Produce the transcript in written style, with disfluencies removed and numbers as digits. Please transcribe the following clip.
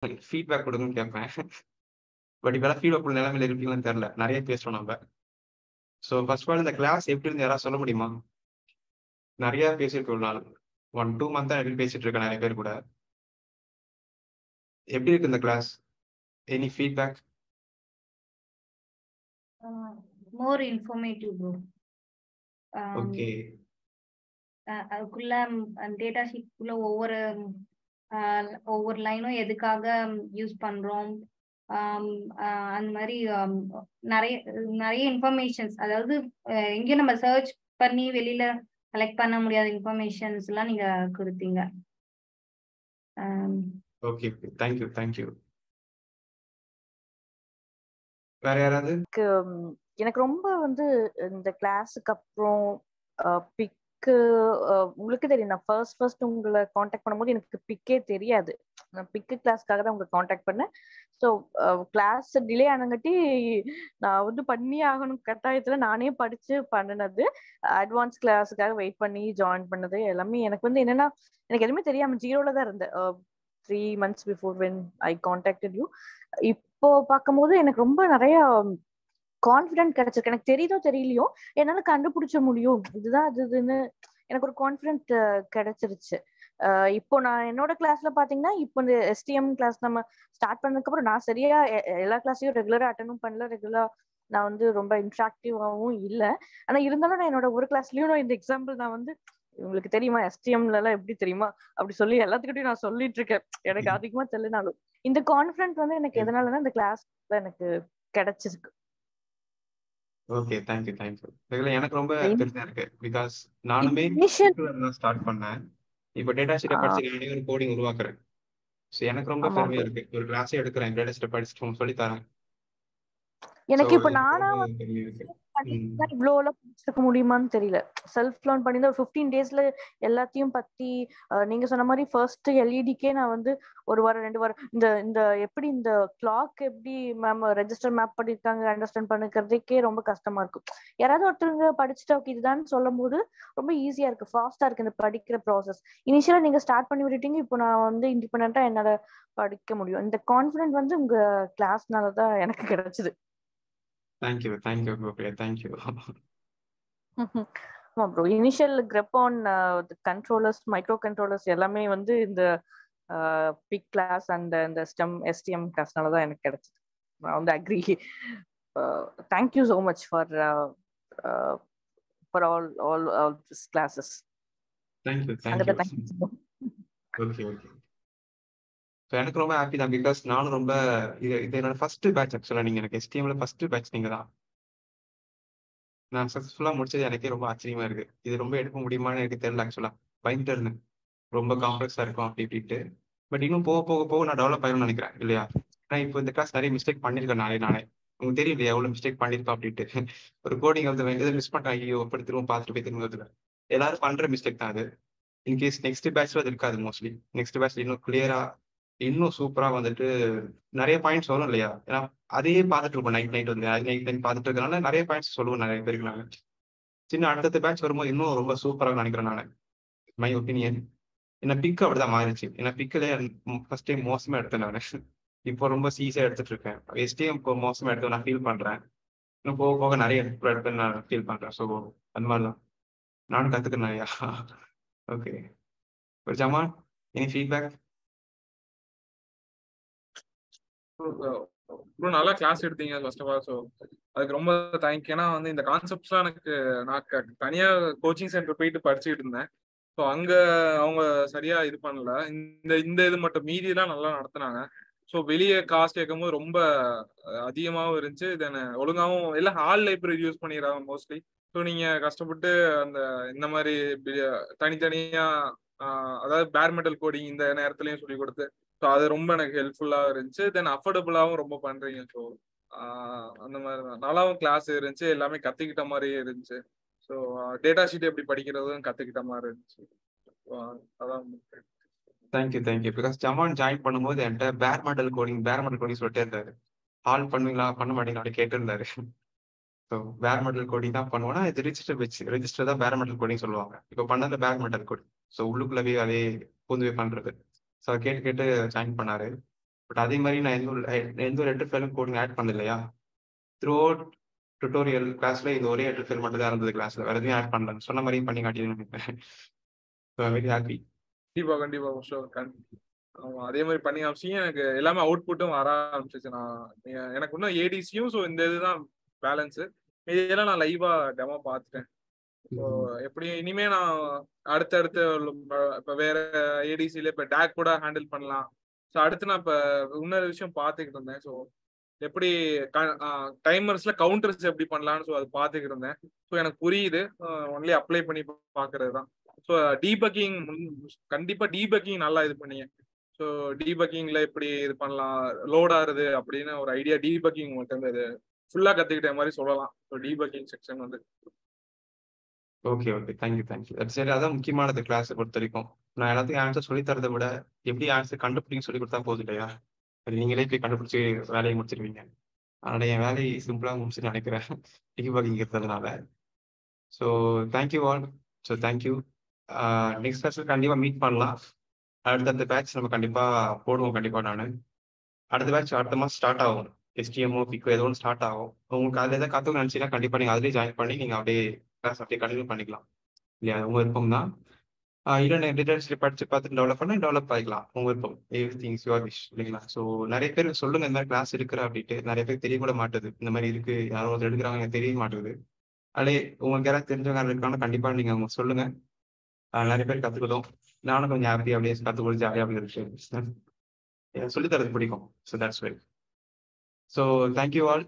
Feedback கொடுங்கன்னு கேட்பேன். But இப்பலாம் ஃபீட்பேக் குடுக்குற நிலைமையில இருப்பீங்களான்னு தெரியல. நெறைய பேசுறோம் நம்ம. ஸோ ஃபர்ஸ்ட் ஆஃப் ஆல் இந்த கிளாஸ் எப்படி இருந்து யாராவது சொல்ல முடியுமா? நெறைய பேசியிருக்கோம் ஒரு நாள். 1, 2 மந்த்தா எப்படி பேசிட்டு இருக்கேன் நெறைய பேர் கூட. எப்படி இருக்கு இந்த class? Any feedback? More informative bro. Okay. அதுக்குள்ள டேட்டா ஷீட்குள்ள ஒவ்வொரு லைனும் எதுக்காக யூஸ் பண்றோம், அந்த மாதிரி நிறைய நிறைய இன்ஃபர்மேஷன்ஸ், அதாவது எங்கேயும் நம்ம சர்ச் பண்ணி வெளியில கலெக்ட் பண்ண முடியாத இன்ஃபர்மேஷன்ஸ் எல்லாம் நீங்க கொடுத்தீங்க. Okay, thank you thank you. வேற யாராவது? எனக்கு ரொம்ப வந்து இந்த கிளாஸுக்கு அப்புறம் பிக்கு, உங்களுக்கு தெரியும், நான் ஃபர்ஸ்ட் உங்களை காண்டாக்ட் பண்ணும்போது எனக்கு பிக்கே தெரியாது. நான் பிக்கு கிளாஸ்க்காக தான் உங்களை காண்டாக்ட் பண்ணேன். ஸோ கிளாஸ் டிலே ஆனங்காட்டி நான் வந்து பண்ணியே ஆகணும் கட்டாயத்துல நானே படிச்சு பண்ணினது. அட்வான்ஸ் கிளாஸுக்காக வெயிட் பண்ணி ஜாயின் பண்ணது எல்லாமே எனக்கு வந்து என்னன்னா, எனக்கு எதுவுமே தெரியாம ஜீரோல தான் இருந்தேன் 3 months before when I contacted you. இப்போ பார்க்கும்போது எனக்கு ரொம்ப நிறைய கான்ஃபிடென்ட் கிடைச்சிருக்கு. எனக்கு தெரியுதோ தெரியலையோ என்னால கண்டுபிடிச்ச முடியும், இதுதான் இதுன்னு எனக்கு ஒரு கான்ஃபிடென்ட் கிடைச்சிருச்சு. இப்போ நான் என்னோட கிளாஸ்ல பாத்தீங்கன்னா, இப்போ இந்த STM கிளாஸ் நம்ம ஸ்டார்ட் பண்ணதுக்கு அப்புறம் நான் சரியா எல்லா கிளாஸையும் ரெகுலரா அட்டெண்டும் பண்ணல, ரெகுலரா நான் வந்து ரொம்ப இன்ட்ராக்டிவாகவும் இல்லை. ஆனா இருந்தாலும் நான் என்னோட ஒரு கிளாஸ்லயும் நான் இந்த எக்ஸாம்பிள் நான் வந்து, உங்களுக்கு தெரியுமா STMல எல்லாம் எப்படி தெரியுமா அப்படி சொல்லி எல்லாத்துக்கிட்டையும் நான் சொல்லிட்டு இருக்கேன். எனக்கு அதிகமா தெரியலனாலும் இந்த கான்ஃபிடென்ட் வந்து எனக்கு எதனாலதான் இந்த கிளாஸ் எனக்கு கிடைச்சிருக்கு. Okay, thank you thank you. இதுல எனக்கு ரொம்ப பெருசா இருக்கு. பிகாஸ் நானுமே ஸ்டார்ட் பண்ணேன். இப்போ டேட்டா ஷீட்டை படிச்சு நானே ஒரு கோடிங் உருவாக்குறேன். ஸோ எனக்கு ரொம்ப பெருமையா இருக்கு. ஒரு கிளாஸே எடுக்கிறேன், டேட்டா ஷீட்டை படிச்சுட்டு சொல்லி தரேன். எனக்கு இப்ப நானா இவ்வளவு எல்லாம் படிச்சிருக்க முடியுமான்னு தெரியல. செல்ஃப் லேர்ன் பண்ணி ஒரு 15 daysல எல்லாத்தையும் பத்தி நீங்க சொன்ன மாதிரி ஃபர்ஸ்ட் எல்இடிக்கே நான் வந்து ஒரு வாரம் 2 வாரம் இந்த எப்படி இந்த கிளாக் எப்படி மேம் ரெஜிஸ்டர் மேப் பண்ணிருக்காங்க அண்டர்ஸ்டாண்ட் பண்ணிக்கிறதுக்கே ரொம்ப கஷ்டமா இருக்கும். யாராவது ஒருத்தருங்க படிச்சுட்டு ஓகே இதுதான் சொல்லும் போது ரொம்ப ஈஸியா இருக்கு, ஃபாஸ்டா இருக்கு இந்த படிக்கிற ப்ராசஸ். இனிஷியலா நீங்க ஸ்டார்ட் பண்ணி விட்டுட்டீங்க, இப்போ நான் வந்து இண்டிபெண்டா என்னால படிக்க முடியும். இந்த கான்ஃபிடென்ட் வந்து உங்க கிளாஸ்னாலதான் எனக்கு கிடைச்சது. Thank you thank you thank you. ஆமா bro, initial grip on controllers, micro controllers எல்லாமே வந்து இந்த பிக் கிளாஸ் அண்ட் இந்த STM கிளாஸ்னால தான் எனக்கு கிடைச்சது. நான் வந்து agree. Thank you so much for all this classes. Thank you thank you. Okay okay. So எனக்கு ரொம்ப ஹாப்பி தான். பிகாஸ் நானும் ரொம்ப இது என்னோட ஃபர்ஸ்ட் பேட்ச். ஆக்சுவலாக நீங்கள் எனக்கு STMல ஃபர்ஸ்ட் பேட்ச் நீங்கள் தான். நான் சக்ஸஸ்ஃபுல்லாக முடிச்சது எனக்கே ரொம்ப ஆச்சரியமா இருக்கு. இது ரொம்ப எடுக்க முடியுமான்னு எனக்கு தெரியல. ஆக்சுவலாக பயந்துட்டு இருந்தேன், ரொம்ப காம்ப்ளெக்ஸாக இருக்கும் அப்படி இப்படின்ட்டு. பட் இன்னும் போக போக போக நான் டெவலப் ஆயிரும்னு நினைக்கிறேன் இல்லையா? நான் இப்போ இந்த கிளாஸ் நிறைய மிஸ்டேக் பண்ணியிருக்கேன் நானே. உங்களுக்கு தெரியும் இல்லையா எவ்வளோ மிஸ்டேக் பண்ணியிருக்கோம் அப்படின்ட்டு. ஒரு கோடிங் வந்து எதாவது மிஸ் பண்ணிட்டேன், ஐயோ அப்படி திரும்ப பார்த்துட்டு போய் திரும்ப எல்லாரும் பண்ற மிஸ்டேக் தான் அது. இன்கேஸ் நெக்ஸ்ட் பேட்ச்ல அது இருக்காது. மோஸ்ட்லி நெக்ஸ்ட் பேட்ச்ல இன்னும் கிளியரா இன்னும் சூப்பரா வந்துட்டு நிறைய பாயிண்ட்ஸ் வரும் இல்லையா? ஏன்னா அதையே பார்த்துட்டு இருப்போம் நைட் வந்து நைட் பார்த்துட்டு இருக்கனால நிறைய பாயிண்ட்ஸ் சொல்லுவோம் நிறைய பேருக்கு. நாங்க சின்ன அடுத்த பேட்ச் வரும்போது இன்னும் ரொம்ப சூப்பராக நினைக்கிறேன் நான். My opinion. என்ன பிக் அப்படிதான் மாறிச்சு. ஏன்னா பிக்கில் ஃபர்ஸ்ட் டைம் மோசமா எடுத்தேன் நான். இப்போ ரொம்ப சீஸா எடுத்துட்டு இருக்கேன். STM இப்போ மோசமா எடுத்து நான் ஃபீல் பண்றேன். இன்னும் போக போக நிறைய எடுப்பேன்னு நான் ஃபீல் பண்றேன். ஸோ அந்த மாதிரிதான் நானும் கத்துக்கிறேன் நிறையா. ஓகே ஜமான், எனி ஃபீட்பேக்? நல்லா கிளாஸ் எடுத்தீங்க ஃபர்ஸ்ட் ஆஃப் ஆல். ஸோ அதுக்கு ரொம்ப தேங்க்யூ. ஏன்னா வந்து இந்த கான்செப்ட்ஸ்லாம் எனக்கு நான் தனியாக கோச்சிங் சென்டர் போயிட்டு படிச்சுட்டு இருந்தேன். ஸோ அங்கே அவங்க சரியா இது பண்ணல. இந்த இது மட்டும் மீதியெல்லாம் நல்லா நடத்துனாங்க. ஸோ வெளியே காஸ்ட் கேட்கும்போது ரொம்ப அதிகமாகவும் இருந்துச்சு. தென் ஒழுங்காகவும் எல்லாம் ஹால் லைப்ரரி யூஸ் பண்ணிடுறாங்க மோஸ்ட்லி. ஸோ நீங்கள் கஷ்டப்பட்டு இந்த மாதிரி தனித்தனியாக அதாவது பேர் மெட்டல் கோடிங் இந்த நேரத்துலையும் சொல்லி கொடுத்து ஸோ அது ரொம்ப எனக்கு ஹெல்ப்ஃபுல்லாக இருந்துச்சு. தென் அஃபோர்டபுளாகவும் ரொம்ப பண்ணுறீங்க. ஸோ அந்த மாதிரி தான் நல்லாவும் கிளாஸ் இருந்துச்சு, எல்லாமே கற்றுக்கிட்ட மாதிரியே இருந்துச்சு. ஸோ டேட்டா ஷீட் எப்படி படிக்கிறதும் கற்றுக்கிட்ட மாதிரி இருந்துச்சு. அதான் தேங்க்யூ. பிகாஸ் ஜமான் ஜாயின் பண்ணும்போது என்கிட்ட பேர் மாடல் கோடிங் சொல்லிட்டே இருந்தாரு. ஹால் பண்ணுவீங்களா பண்ண மாட்டீங்களா அப்படி கேட்டிருந்தாரு. ஸோ பேர் மாடல் கோடிங் தான் பண்ணுவோம்னா இது ரெஜிஸ்டர் தான் பேர் மாடல் கோடிங் சொல்லுவாங்க. இப்போ பண்ணது பேர் மாடல் கோடிங். ஸோ உள்ளுக்குள்ளவே அதே புதுவே பண்றது. ஸோ கேட்டு ஜாயின் பண்ணாரு. பட் அதே மாதிரி நான் எந்த ஒரு ஹெட்டர் ஃபைலும் கோடிங் ஆட் பண்ணது இல்லையா. த்ரூ அவுட் டுட்டோரியல் கிளாஸ்ல இது ஒரே ஹெட்டர் ஃபைல் மட்டும் தான் இருந்தது கிளாஸ்ல, வேற எதுவும் ஆட் பண்ணல. சொன்ன மாதிரியும் பண்ணி காட்டியதுன்னு நினைப்பேன். So very happy. கண்டிப்பா ஆமா, அதே மாதிரி பண்ணி காமிச்சிங்க. எனக்கு எல்லாமே அவுட்புட்டும் வர ஆரம்பிச்சிச்சு. எனக்கு இன்னும் ஏடிசியும், ஸோ இந்த இதுதான் பேலன்ஸு. இதெல்லாம் நான் லைவா டெமோ பார்த்துட்டேன். ஸோ எப்படி இனிமே நான் அடுத்தடுத்து இப்போ வேற ஏடிசியில் இப்போ டேக் கூட ஹேண்டில் பண்ணலாம். ஸோ அடுத்து நான் இப்போ இன்னொரு விஷயம் பார்த்துக்கிட்டு இருந்தேன். ஸோ எப்படி டைமர்ஸ்ல கவுண்டர்ஸ் எப்படி பண்ணலாம்னு ஸோ அது பார்த்துக்கிட்டு இருந்தேன். ஸோ எனக்கு புரியுது. ஒன்லி அப்ளை பண்ணி பார்க்கறது தான். ஸோ டீபக்கிங் கண்டிப்பா டீபக்கிங் நல்லா இது பண்ணீங்க. ஸோ டீபக்கிங்ல எப்படி இது பண்ணலாம், லோட் ஆகுது அப்படின்னு ஒரு ஐடியா டீபக்கிங் மட்டும் இது ஃபுல்லா கத்துக்கிட்ட மாதிரி சொல்லலாம். ஸோ டீபக்கிங் செக்ஷன் வந்து ஓகே தேங்க்யூ. சரி, அதான் முக்கியமானது கிளாஸை பொறுத்த வரைக்கும். நான் எல்லாத்தையும் ஆன்சர் சொல்லி தரதை விட எப்படி ஆன்சர் கண்டுபிடிக்க சொல்லி கொடுத்தா போதும் இல்லையா. அது நீங்களே போய் கண்டுபிடிச்சி வேலையை முடிச்சிருவீங்க. அதனால என் வேலையை சிம்பிளா முடிச்சுன்னு நினைக்கிறேன் டீபக்கிங் இருக்கிறதுனால. So thank you all. So thank you. Next கிளாஸில் கண்டிப்பாக மீட் பண்ணலாம். அடுத்த பேட்ச் நம்ம கண்டிப்பாக போடுவோம். கண்டிப்பாக நான் அடுத்த பேட்ச் அடுத்த மாதம் ஸ்டார்ட் ஆகும். எஸ்டிஎம்மோ பிக்கோ ஏதோ ஒன்று ஸ்டார்ட் ஆகும். உங்களுக்கு அதில் எதாவது கற்றுக்கணும்னு நினச்சிங்கன்னா கண்டிப்பாக நீங்கள் அதிலே ஜாயின் பண்ணி நீங்கள் அப்படியே கிளாஸ் அப்படியே கண்டினியூ பண்ணிக்கலாம் இல்லையா. உங்கள் விருப்பம் தான். இல்லை டீடைல்ஸ் படித்து பார்த்துட்டு டெவலப் ஆகிக்கலாம். உங்கள் விருப்பம். எவ்ரி திங்ஸ் யுவர் விஷ் இல்லைங்களா. ஸோ நிறைய பேர் சொல்லுங்க இந்த மாதிரி கிளாஸ் இருக்கிற அப்படின்ட்டு. நிறைய பேர் தெரிய கூட மாட்டுது இந்த மாதிரி இருக்கு, யாரோ ஒருத்தர் எடுக்கிறாங்க, எனக்கு தெரிய மாட்டுது. அதே உங்களுக்கு யாராவது தெரிஞ்சவங்க இருக்காங்கன்னா கண்டிப்பாக நீங்கள் அவங்க சொல்லுங்க. நிறைய பேர் கற்றுக்கிட்டோம். நானும் கொஞ்சம் ஹாப்பி அப்படியே கற்றுக் கொடுத்து ஜாலியாக அப்படி இருக்கு. சொல்லித்தரது பிடிக்கும். So that's very. So thank you all.